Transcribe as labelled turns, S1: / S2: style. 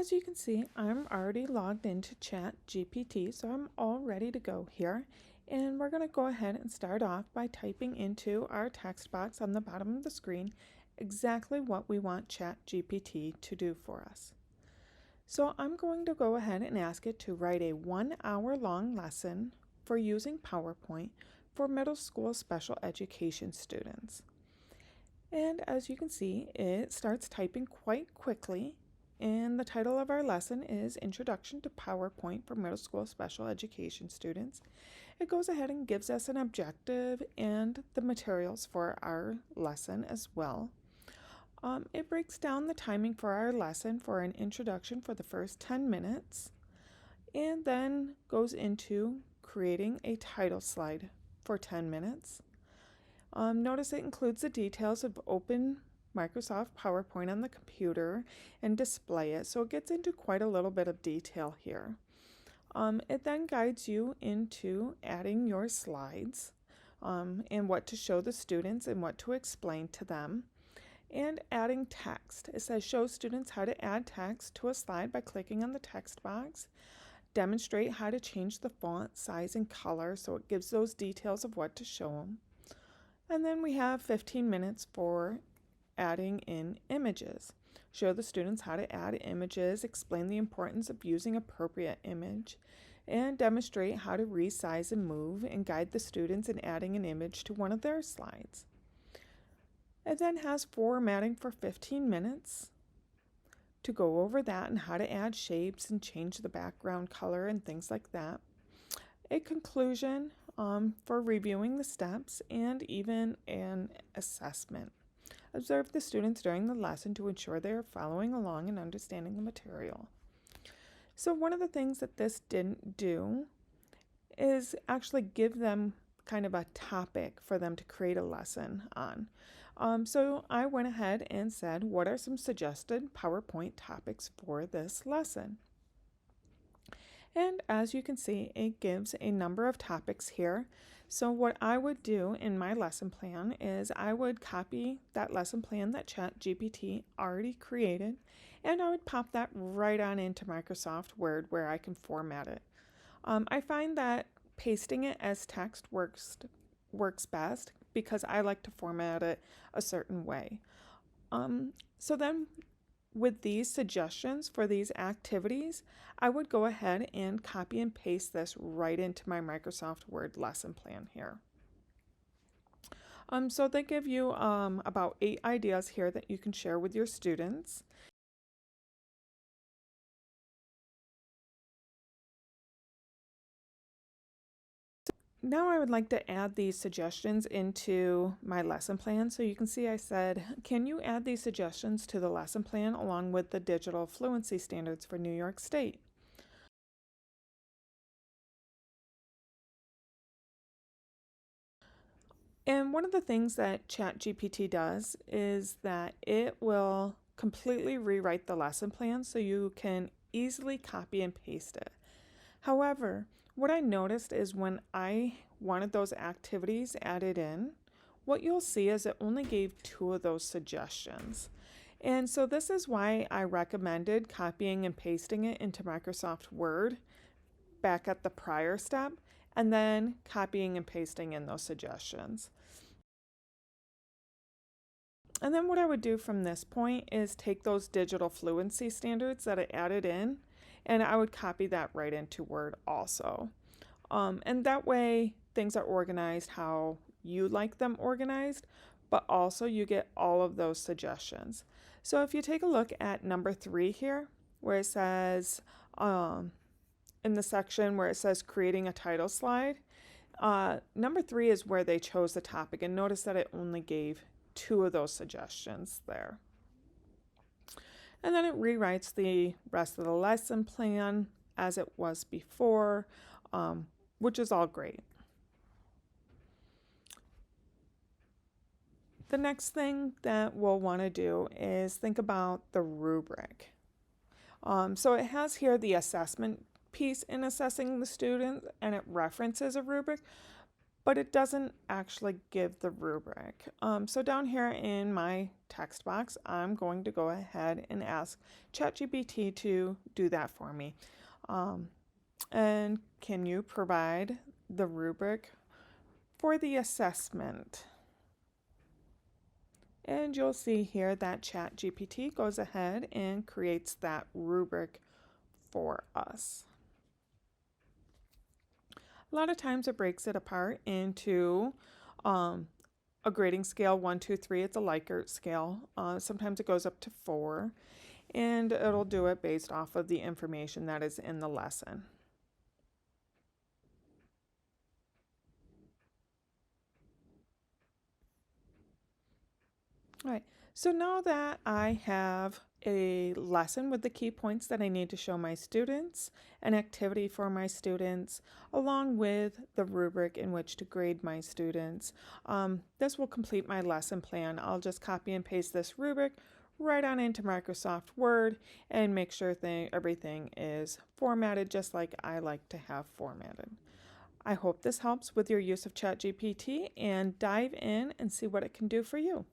S1: As you can see, I'm already logged into ChatGPT, so I'm all ready to go here. And we're going to go ahead and start off by typing into our text box on the bottom of the screen exactly what we want ChatGPT to do for us. So I'm going to go ahead and ask it to write a 1 hour long lesson for using PowerPoint for middle school special education students. And as you can see, it starts typing quite quickly. And the title of our lesson is Introduction to PowerPoint for Middle School Special Education Students. It goes ahead and gives us an objective and the materials for our lesson as well. It breaks down the timing for our lesson for an introduction for the first 10 minutes and then goes into creating a title slide for 10 minutes. Notice it includes the details of open Microsoft PowerPoint on the computer and display it, so it gets into quite a little bit of detail here. It then guides you into adding your slides and what to show the students and what to explain to them, and adding text. It says show students how to add text to a slide by clicking on the text box. Demonstrate how to change the font size and color, so it gives those details of what to show them. And then we have 15 minutes for adding in images. Show the students how to add images, explain the importance of using appropriate image, and demonstrate how to resize and move and guide the students in adding an image to one of their slides. It then has formatting for 15 minutes to go over that and how to add shapes and change the background color and things like that. A conclusion for reviewing the steps and even an assessment. Observe the students during the lesson to ensure they are following along and understanding the material. So one of the things that this didn't do is actually give them kind of a topic for them to create a lesson on. So I went ahead and said, what are some suggested PowerPoint topics for this lesson? And as you can see, it gives a number of topics here. So what I would do in my lesson plan is I would copy that lesson plan that ChatGPT already created, and I would pop that right on into Microsoft Word where I can format it. I find that pasting it as text works best because I like to format it a certain way. So then with these suggestions for these activities, I would go ahead and copy and paste this right into my Microsoft Word lesson plan here. So they give you about 8 ideas here that you can share with your students. Now I would like to add these suggestions into my lesson plan. So you can see I said, can you add these suggestions to the lesson plan along with the digital fluency standards for New York State? And one of the things that ChatGPT does is that it will completely rewrite the lesson plan so you can easily copy and paste it. However, what I noticed is when I wanted those activities added in, what you'll see is it only gave 2 of those suggestions. And so this is why I recommended copying and pasting it into Microsoft Word back at the prior step, and then copying and pasting in those suggestions. And then what I would do from this point is take those digital fluency standards that I added in, and I would copy that right into Word also. And that way things are organized how you like them organized, but also you get all of those suggestions. So if you take a look at number 3 here, where it says, in the section where it says creating a title slide, number 3 is where they chose the topic, and notice that it only gave 2 of those suggestions there. And then it rewrites the rest of the lesson plan as it was before, which is all great. The next thing that we'll want to do is think about the rubric. So it has here the assessment piece in assessing the student, and it references a rubric, but it doesn't actually give the rubric. So down here in my text box, I'm going to go ahead and ask ChatGPT to do that for me. Um, and can you provide the rubric for the assessment? And you'll see here that ChatGPT goes ahead and creates that rubric for us. A lot of times it breaks it apart into a grading scale 1, 2, 3. It's a Likert scale. Sometimes it goes up to 4, and it'll do it based off of the information that is in the lesson. All right, so now that I have a lesson with the key points that I need to show my students, an activity for my students, along with the rubric in which to grade my students, this will complete my lesson plan. I'll just copy and paste this rubric right on into Microsoft Word and make sure everything is formatted just like I like to have formatted. I hope this helps with your use of ChatGPT, and dive in and see what it can do for you.